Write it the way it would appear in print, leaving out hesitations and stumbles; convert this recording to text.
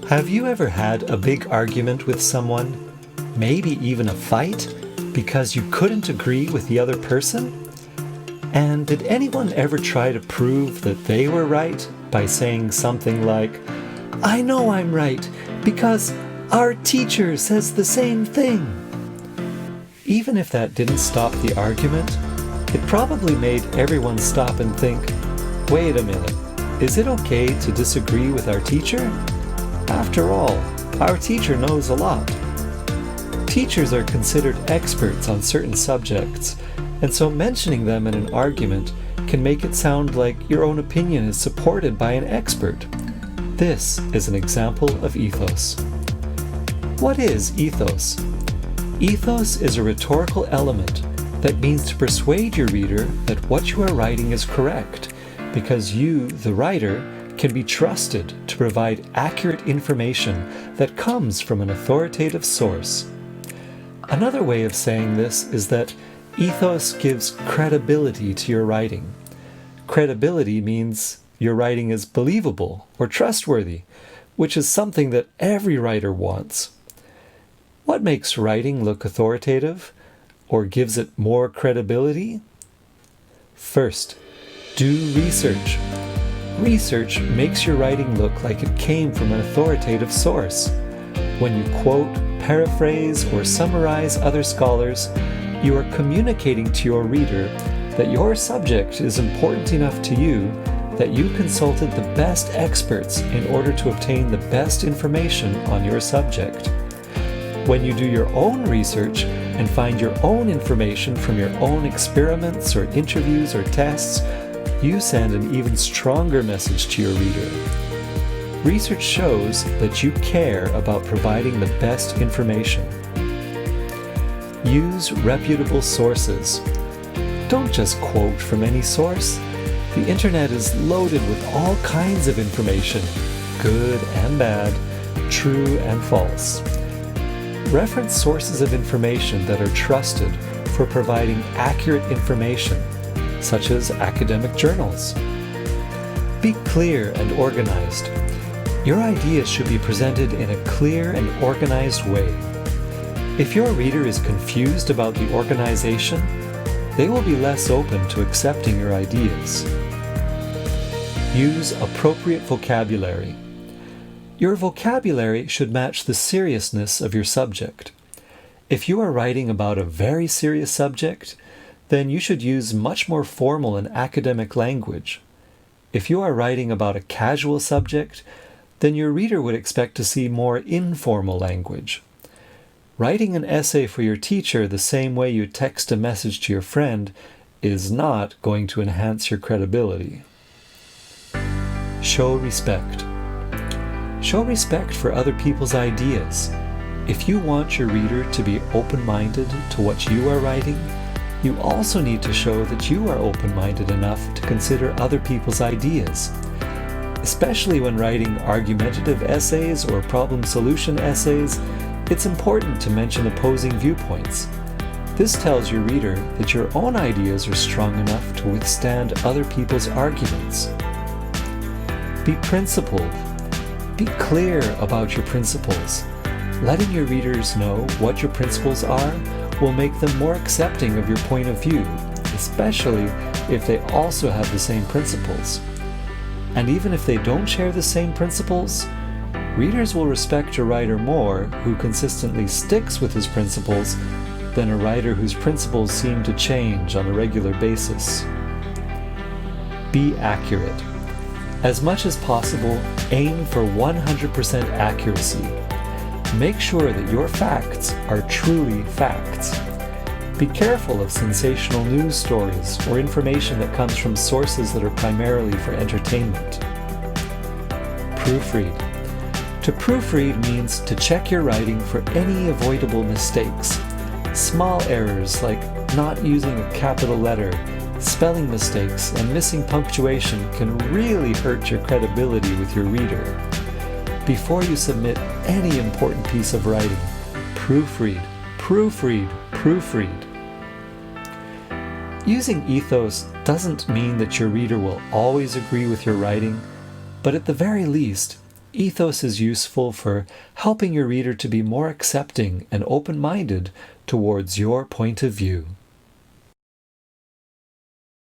Have you ever had a big argument with someone, maybe even a fight, because you couldn't agree with the other person? And did anyone ever try to prove that they were right by saying something like, "I know I'm right because our teacher says the same thing"? Even if that didn't stop the argument, it probably made everyone stop and think, wait a minute, is it okay to disagree with our teacher? After all, our teacher knows a lot. Teachers are considered experts on certain subjects, and so mentioning them in an argument can make it sound like your own opinion is supported by an expert. This is an example of ethos. What is ethos? Ethos is a rhetorical element that means to persuade your reader that what you are writing is correct, because you, the writer, can be trusted to provide accurate information that comes from an authoritative source. Another way of saying this is that ethos gives credibility to your writing. Credibility means your writing is believable or trustworthy, which is something that every writer wants. What makes writing look authoritative or gives it more credibility? First, do research. Research makes your writing look like it came from an authoritative source. When you quote, paraphrase, or summarize other scholars, you are communicating to your reader that your subject is important enough to you that you consulted the best experts in order to obtain the best information on your subject. When you do your own research and find your own information from your own experiments or interviews or tests, you send an even stronger message to your reader. Research shows that you care about providing the best information. Use reputable sources. Don't just quote from any source. The internet is loaded with all kinds of information, good and bad, true and false. Reference sources of information that are trusted for providing accurate information, such as academic journals. Be clear and organized. Your ideas should be presented in a clear and organized way. If your reader is confused about the organization, they will be less open to accepting your ideas. Use appropriate vocabulary. Your vocabulary should match the seriousness of your subject. If you are writing about a very serious subject, then you should use much more formal and academic language. If you are writing about a casual subject, then your reader would expect to see more informal language. Writing an essay for your teacher the same way you text a message to your friend is not going to enhance your credibility. Show respect. Show respect for other people's ideas. If you want your reader to be open-minded to what you are writing, you also need to show that you are open-minded enough to consider other people's ideas. Especially when writing argumentative essays or problem-solution essays, it's important to mention opposing viewpoints. This tells your reader that your own ideas are strong enough to withstand other people's arguments. Be principled. Be clear about your principles. Letting your readers know what your principles are will make them more accepting of your point of view, especially if they also have the same principles. And even if they don't share the same principles, readers will respect a writer more who consistently sticks with his principles than a writer whose principles seem to change on a regular basis. Be accurate. As much as possible, aim for 100% accuracy. Make sure that your facts are truly facts. Be careful of sensational news stories or information that comes from sources that are primarily for entertainment. Proofread. To proofread means to check your writing for any avoidable mistakes. Small errors like not using a capital letter, spelling mistakes, and missing punctuation can really hurt your credibility with your reader. Before you submit any important piece of writing, proofread, proofread, proofread. Using ethos doesn't mean that your reader will always agree with your writing, but at the very least, Ethos is useful for helping your reader to be more accepting and open-minded towards your point of view.